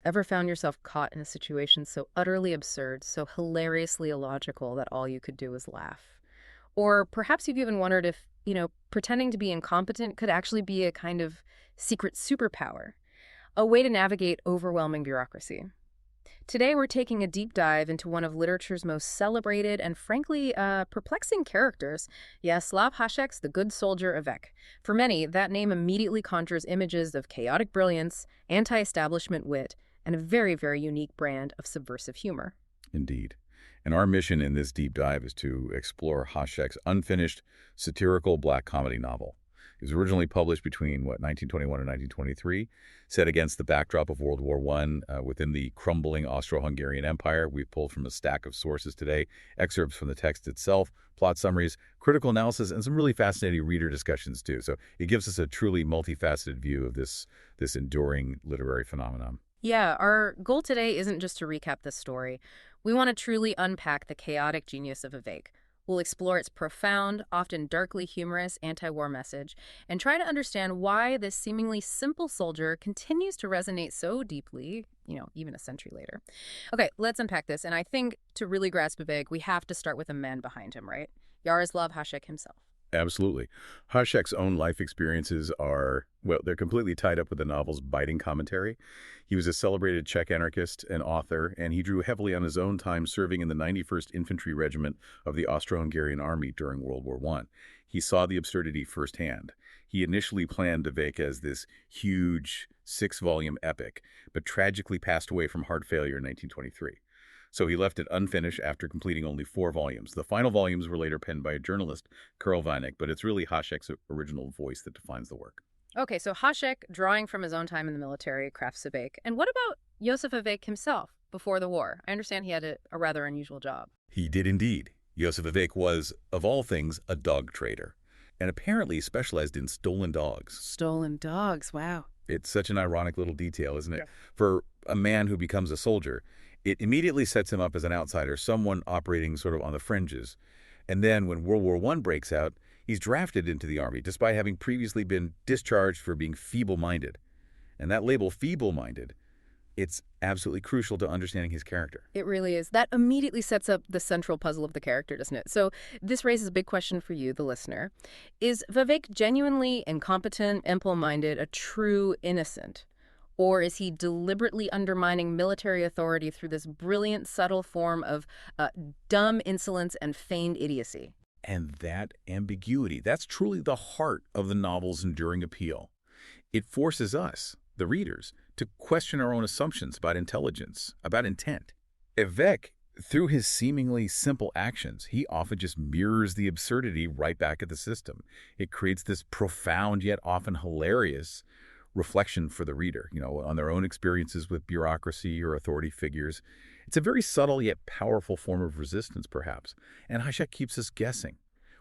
Ever found yourself caught in a situation so utterly absurd, so hilariously illogical that all you could do was laugh? Or perhaps you've even wondered if, pretending to be incompetent could actually be a kind of secret superpower, a way to navigate overwhelming bureaucracy. Today, we're taking a deep dive into one of literature's most celebrated and, frankly, perplexing characters, Jaroslav Hašek's The Good Soldier Švejk. For many, that name immediately conjures images of chaotic brilliance, anti-establishment wit, and a very, very unique brand of subversive humor. Indeed. And our mission in this deep dive is to explore Hašek's unfinished satirical black comedy novel. It was originally published between, 1921 and 1923, set against the backdrop of World War I within the crumbling Austro-Hungarian Empire. We've pulled from a stack of sources today, excerpts from the text itself, plot summaries, critical analysis, and some really fascinating reader discussions, too. So it gives us a truly multifaceted view of this enduring literary phenomenon. Yeah, our goal today isn't just to recap this story. We want to truly unpack the chaotic genius of Švejk. We'll explore its profound, often darkly humorous anti-war message and try to understand why this seemingly simple soldier continues to resonate so deeply, even a century later. Okay, let's unpack this. And I think to really grasp Švejk, we have to start with the man behind him, right? Jaroslav Hašek himself. Absolutely. Hašek's own life experiences are, they're completely tied up with the novel's biting commentary. He was a celebrated Czech anarchist and author, and he drew heavily on his own time serving in the 91st Infantry Regiment of the Austro-Hungarian Army during World War I. He saw the absurdity firsthand. He initially planned Švejk as this huge 6-volume epic, but tragically passed away from heart failure in 1923. So he left it unfinished after completing only 4 volumes. The final volumes were later penned by a journalist, Karl Vanek, but it's really Hašek's original voice that defines the work. Okay, so Hašek, drawing from his own time in the military, crafts Švejk. And what about Josef Švejk himself before the war? I understand he had a rather unusual job. He did indeed. Josef Švejk was, of all things, a dog trader, and apparently specialized in stolen dogs. Stolen dogs, wow. It's such an ironic little detail, isn't it? Yeah. For a man who becomes a soldier, it immediately sets him up as an outsider, someone operating sort of on the fringes. And then when World War I breaks out, he's drafted into the army, despite having previously been discharged for being feeble-minded. And that label, feeble-minded, it's absolutely crucial to understanding his character. It really is. That immediately sets up the central puzzle of the character, doesn't it? So this raises a big question for you, the listener. Is Švejk genuinely incompetent, impulse-minded, a true innocent? Or is he deliberately undermining military authority through this brilliant, subtle form of dumb insolence and feigned idiocy? And that ambiguity, that's truly the heart of the novel's enduring appeal. It forces us, the readers, to question our own assumptions about intelligence, about intent. Švejk, through his seemingly simple actions, he often just mirrors the absurdity right back at the system. It creates this profound yet often hilarious reflection for the reader, on their own experiences with bureaucracy or authority figures. It's a very subtle yet powerful form of resistance, perhaps. And Hašek keeps us guessing.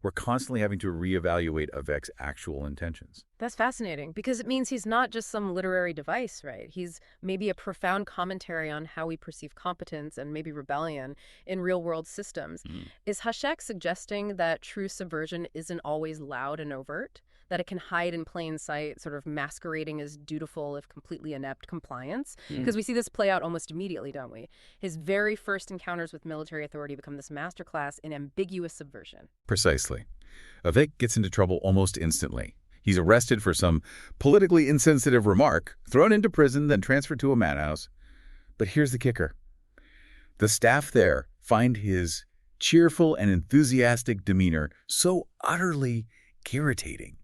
We're constantly having to reevaluate Švejk's actual intentions. That's fascinating, because it means he's not just some literary device, right? He's maybe a profound commentary on how we perceive competence and maybe rebellion in real-world systems. Is Hašek suggesting that true subversion isn't always loud and overt? That it can hide in plain sight, sort of masquerading as dutiful, if completely inept, compliance? Because we see this play out almost immediately, don't we? His very first encounters with military authority become this masterclass in ambiguous subversion. Precisely. Švejk gets into trouble almost instantly. He's arrested for some politically insensitive remark, thrown into prison, then transferred to a madhouse. But here's the kicker. The staff there find his cheerful and enthusiastic demeanor so utterly irritating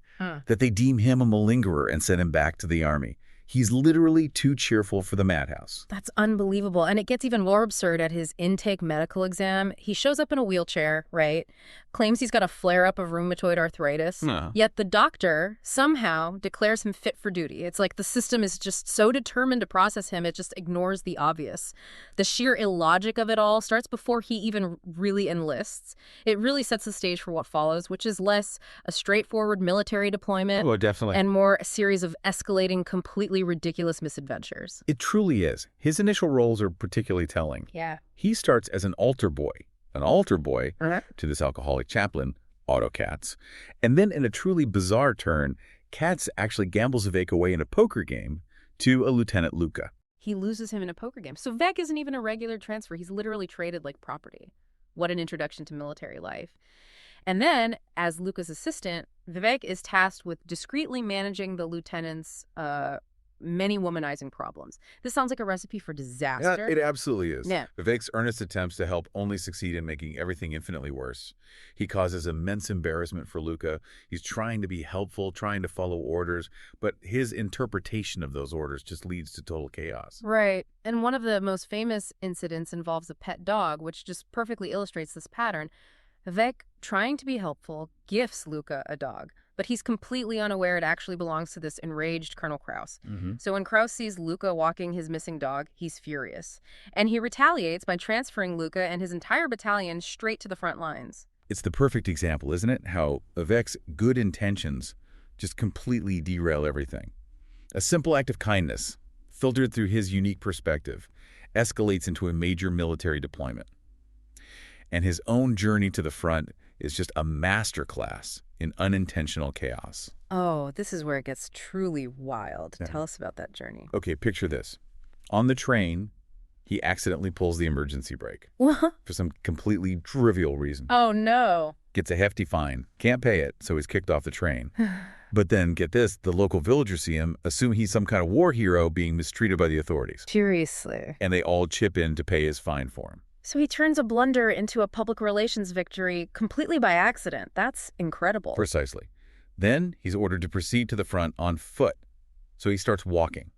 that they deem him a malingerer and send him back to the army. He's literally too cheerful for the madhouse. That's unbelievable. And it gets even more absurd at his intake medical exam. He shows up in a wheelchair, right? Claims he's got a flare-up of rheumatoid arthritis. Yet the doctor somehow declares him fit for duty. It's like the system is just so determined to process him, it just ignores the obvious. The sheer illogic of it all starts before he even really enlists. It really sets the stage for what follows, which is less a straightforward military deployment. Oh, definitely. And more a series of escalating, completely ridiculous misadventures. It truly is. His initial roles are particularly telling. Yeah. He starts as an altar boy to this alcoholic chaplain, Otto Katz. And then in a truly bizarre turn, Katz actually gambles Švejk away in a poker game to a Lieutenant Luka. he loses him in a poker game. So Švejk isn't even a regular transfer. He's literally traded like property. What an introduction to military life. And then, as Luka's assistant, Švejk is tasked with discreetly managing the lieutenant's many womanizing problems. This sounds like a recipe for disaster. Yeah, it absolutely is. Yeah. Švejk's earnest attempts to help only succeed in making everything infinitely worse. He causes immense embarrassment for Luka. He's trying to be helpful, trying to follow orders, but his interpretation of those orders just leads to total chaos. Right. And one of the most famous incidents involves a pet dog, which just perfectly illustrates this pattern. Švejk, trying to be helpful, gifts Luka a dog, but he's completely unaware it actually belongs to this enraged Colonel Kraus. So when Kraus sees Luka walking his missing dog, he's furious. And he retaliates by transferring Luka and his entire battalion straight to the front lines. It's the perfect example, isn't it? How Švejk's good intentions just completely derail everything. A simple act of kindness, filtered through his unique perspective, escalates into a major military deployment. And his own journey to the front is just a masterclass in unintentional chaos. Oh, this is where it gets truly wild. Yeah. Tell us about that journey. Okay, picture this. On the train, he accidentally pulls the emergency brake What? for some completely trivial reason. Oh, no. Gets a hefty fine, can't pay it, so he's kicked off the train. But then, get this, the local villagers see him, assume he's some kind of war hero being mistreated by the authorities. Seriously. And they all chip in to pay his fine for him. So he turns a blunder into a public relations victory completely by accident. That's incredible. Precisely. Then he's ordered to proceed to the front on foot. So he starts walking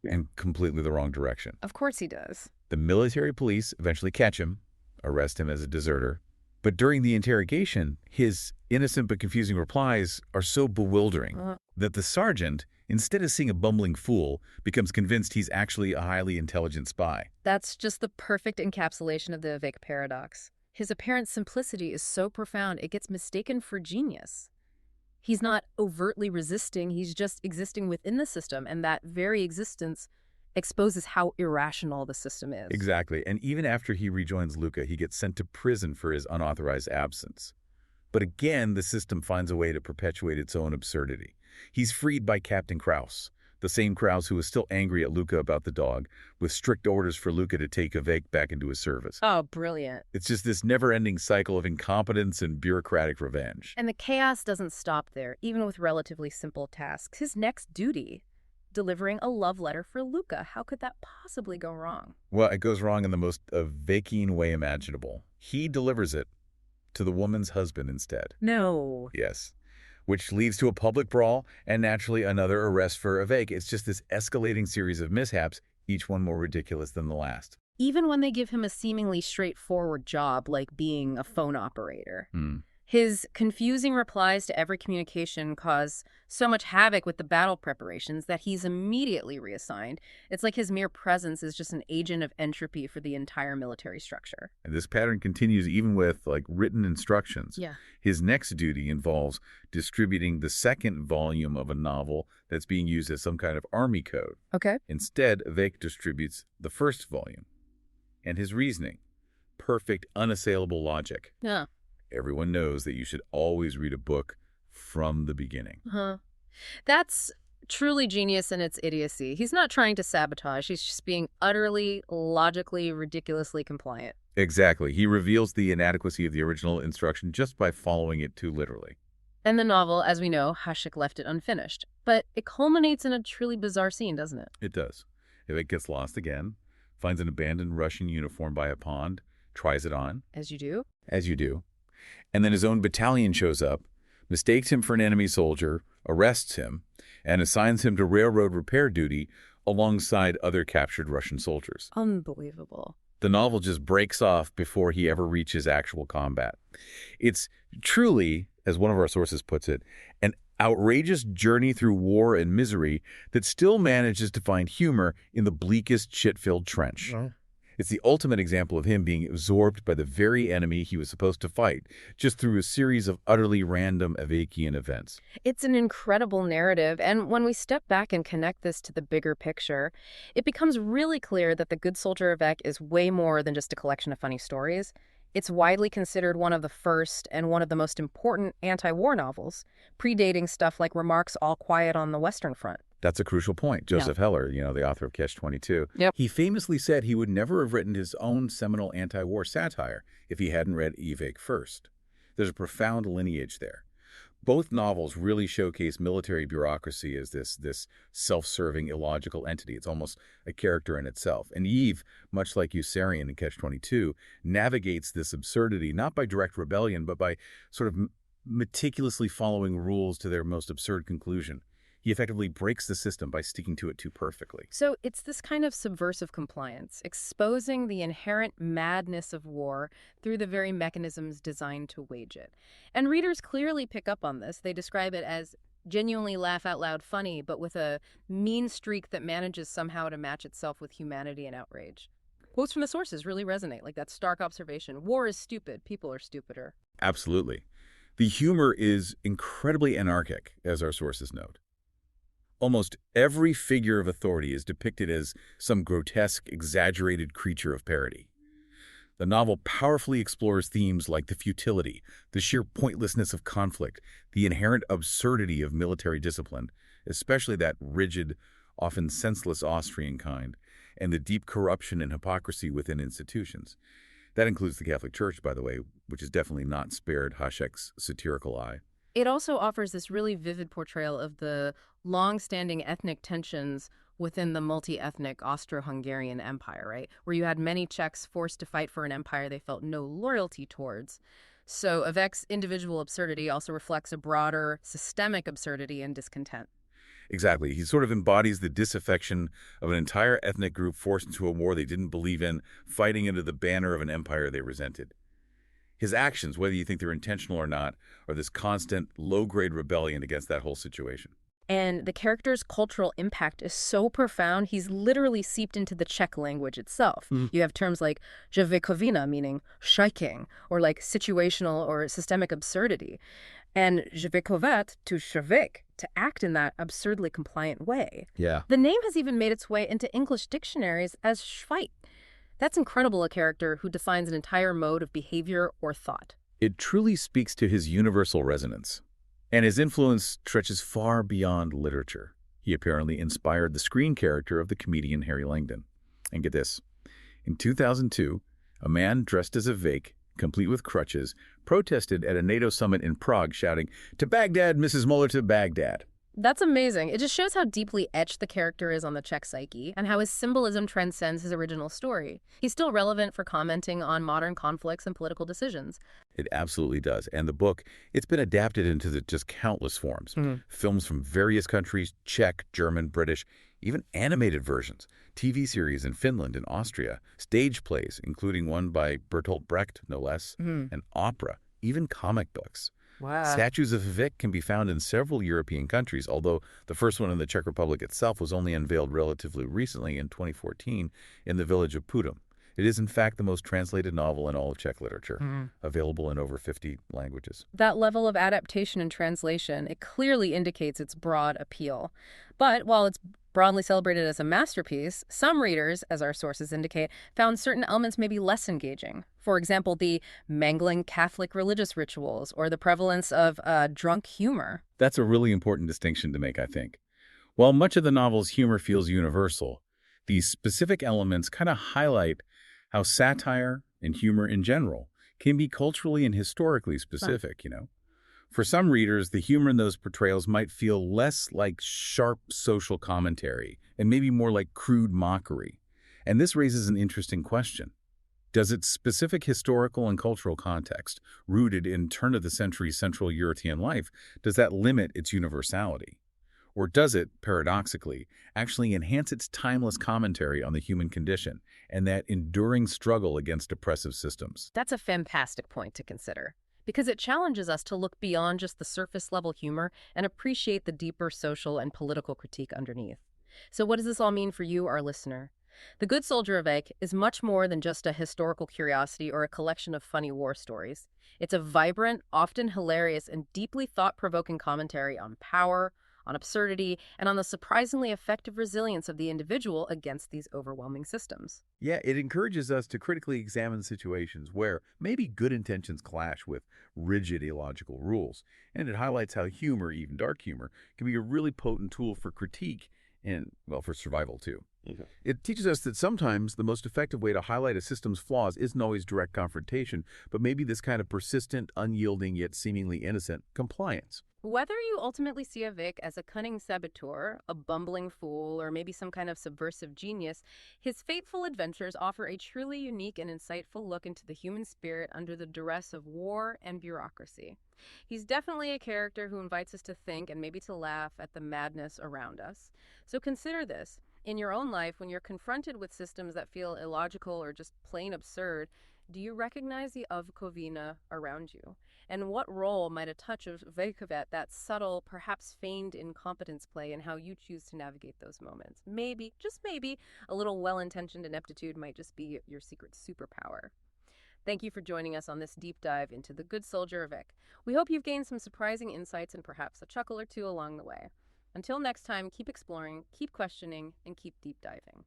in completely the wrong direction. Of course he does. The military police eventually catch him, arrest him as a deserter. But during the interrogation, his innocent but confusing replies are so bewildering that the sergeant, instead of seeing a bumbling fool, becomes convinced he's actually a highly intelligent spy. That's just the perfect encapsulation of the Švejk paradox. His apparent simplicity is so profound it gets mistaken for genius. He's not overtly resisting, he's just existing within the system, and that very existence exposes how irrational the system is. Exactly. And even after he rejoins Luka, he gets sent to prison for his unauthorized absence. But again, the system finds a way to perpetuate its own absurdity. He's freed by Captain Kraus, the same Kraus who was still angry at Luka about the dog, with strict orders for Luka to take Švejk back into his service. Oh, brilliant. It's just this never-ending cycle of incompetence and bureaucratic revenge. And the chaos doesn't stop there, even with relatively simple tasks. His next duty, delivering a love letter for Luka. How could that possibly go wrong? Well, it goes wrong in the most Švejkian way imaginable. He delivers it to the woman's husband instead. No. Yes. Which leads to a public brawl and naturally another arrest for Švejk. It's just this escalating series of mishaps, each one more ridiculous than the last. Even when they give him a seemingly straightforward job like being a phone operator. His confusing replies to every communication cause so much havoc with the battle preparations that he's immediately reassigned. It's like his mere presence is just an agent of entropy for the entire military structure. And this pattern continues even with written instructions. Yeah. His next duty involves distributing the second volume of a novel that's being used as some kind of army code. Okay. Instead, Švejk distributes the first volume. And his reasoning, perfect, unassailable logic. Yeah. Everyone knows that you should always read a book from the beginning. That's truly genius in its idiocy. He's not trying to sabotage. He's just being utterly, logically, ridiculously compliant. Exactly. He reveals the inadequacy of the original instruction just by following it too literally. And the novel, as we know, Hašek left it unfinished. But it culminates in a truly bizarre scene, doesn't it? It does. Švejk gets lost again, finds an abandoned Russian uniform by a pond, tries it on. As you do. As you do. And then his own battalion shows up, mistakes him for an enemy soldier, arrests him, and assigns him to railroad repair duty alongside other captured Russian soldiers. Unbelievable. The novel just breaks off before he ever reaches actual combat. It's truly, as one of our sources puts it, an outrageous journey through war and misery that still manages to find humor in the bleakest shit-filled trench. It's the ultimate example of him being absorbed by the very enemy he was supposed to fight, just through a series of utterly random Švejkian events. It's an incredible narrative, and when we step back and connect this to the bigger picture, it becomes really clear that The Good Soldier Švejk is way more than just a collection of funny stories. It's widely considered one of the first and one of the most important anti-war novels, predating stuff like Remarque's All Quiet on the Western Front. That's a crucial point. Yeah. Joseph Heller, the author of Catch-22, Yep. he famously said he would never have written his own seminal anti-war satire if he hadn't read Švejk first. There's a profound lineage there. Both novels really showcase military bureaucracy as this self-serving, illogical entity. It's almost a character in itself. And Eve, much like Usarian in Catch-22, navigates this absurdity not by direct rebellion, but by sort of meticulously following rules to their most absurd conclusion. He effectively breaks the system by sticking to it too perfectly. So it's this kind of subversive compliance, exposing the inherent madness of war through the very mechanisms designed to wage it. And readers clearly pick up on this. They describe it as genuinely laugh-out-loud funny, but with a mean streak that manages somehow to match itself with humanity and outrage. Quotes from the sources really resonate, like that stark observation. War is stupid. People are stupider. Absolutely. The humor is incredibly anarchic, as our sources note. Almost every figure of authority is depicted as some grotesque, exaggerated creature of parody. The novel powerfully explores themes like the futility, the sheer pointlessness of conflict, the inherent absurdity of military discipline, especially that rigid, often senseless Austrian kind, and the deep corruption and hypocrisy within institutions. That includes the Catholic Church, by the way, which is definitely not spared Hašek's satirical eye. It also offers this really vivid portrayal of the long-standing ethnic tensions within the multi-ethnic Austro-Hungarian Empire, right? Where you had many Czechs forced to fight for an empire they felt no loyalty towards. So Švejk's individual absurdity also reflects a broader systemic absurdity and discontent. Exactly. He sort of embodies the disaffection of an entire ethnic group forced into a war they didn't believe in, fighting under the banner of an empire they resented. His actions, whether you think they're intentional or not, are this constant, low-grade rebellion against that whole situation. And the character's cultural impact is so profound, he's literally seeped into the Czech language itself. You have terms like Švejkovina, meaning striking, or like situational or systemic absurdity. And Švejkovat to Švejk, to act in that absurdly compliant way. Yeah. The name has even made its way into English dictionaries as Švejk. That's incredible, a character who defines an entire mode of behavior or thought. It truly speaks to his universal resonance. And his influence stretches far beyond literature. He apparently inspired the screen character of the comedian Harry Langdon. And get this, in 2002, a man dressed as a Švejk, complete with crutches, protested at a NATO summit in Prague shouting, "To Baghdad, Mrs. Muller, to Baghdad." That's amazing. It just shows how deeply etched the character is on the Czech psyche and how his symbolism transcends his original story. He's still relevant for commenting on modern conflicts and political decisions. It absolutely does. And the book, it's been adapted into just countless forms. Films from various countries, Czech, German, British, even animated versions, TV series in Finland and Austria, stage plays, including one by Bertolt Brecht, no less, an opera, even comic books. Wow. Statues of Švejk can be found in several European countries, although the first one in the Czech Republic itself was only unveiled relatively recently in 2014 in the village of Putum. It is, in fact, the most translated novel in all of Czech literature, available in over 50 languages. That level of adaptation and translation, it clearly indicates its broad appeal. But while it's broadly celebrated as a masterpiece, some readers, as our sources indicate, found certain elements maybe less engaging. For example, the mangling Catholic religious rituals or the prevalence of drunk humor. That's a really important distinction to make, I think. While much of the novel's humor feels universal, these specific elements kind of highlight how satire and humor in general can be culturally and historically specific, For some readers, the humor in those portrayals might feel less like sharp social commentary and maybe more like crude mockery. And this raises an interesting question. Does its specific historical and cultural context, rooted in turn-of-the-century Central European life, does that limit its universality? Or does it, paradoxically, actually enhance its timeless commentary on the human condition and that enduring struggle against oppressive systems? That's a fantastic point to consider, because it challenges us to look beyond just the surface-level humor and appreciate the deeper social and political critique underneath. So what does this all mean for you, our listener? The Good Soldier Švejk is much more than just a historical curiosity or a collection of funny war stories. It's a vibrant, often hilarious, and deeply thought-provoking commentary on power, on absurdity, and on the surprisingly effective resilience of the individual against these overwhelming systems. Yeah, it encourages us to critically examine situations where maybe good intentions clash with rigid illogical rules. And it highlights how humor, even dark humor, can be a really potent tool for critique and, well, for survival too. Okay. It teaches us that sometimes the most effective way to highlight a system's flaws isn't always direct confrontation, but maybe this kind of persistent, unyielding, yet seemingly innocent compliance. Whether you ultimately see a Vic as a cunning saboteur, a bumbling fool, or maybe some kind of subversive genius, his fateful adventures offer a truly unique and insightful look into the human spirit under the duress of war and bureaucracy. He's definitely a character who invites us to think and maybe to laugh at the madness around us. So consider this. In your own life, when you're confronted with systems that feel illogical or just plain absurd, do you recognize the avkovina around you? And what role might a touch of Vejkovet, that subtle, perhaps feigned incompetence, play in how you choose to navigate those moments? Maybe, just maybe, a little well-intentioned ineptitude might just be your secret superpower. Thank you for joining us on this deep dive into the Good Soldier Švejk. We hope you've gained some surprising insights and perhaps a chuckle or two along the way. Until next time, keep exploring, keep questioning, and keep deep diving.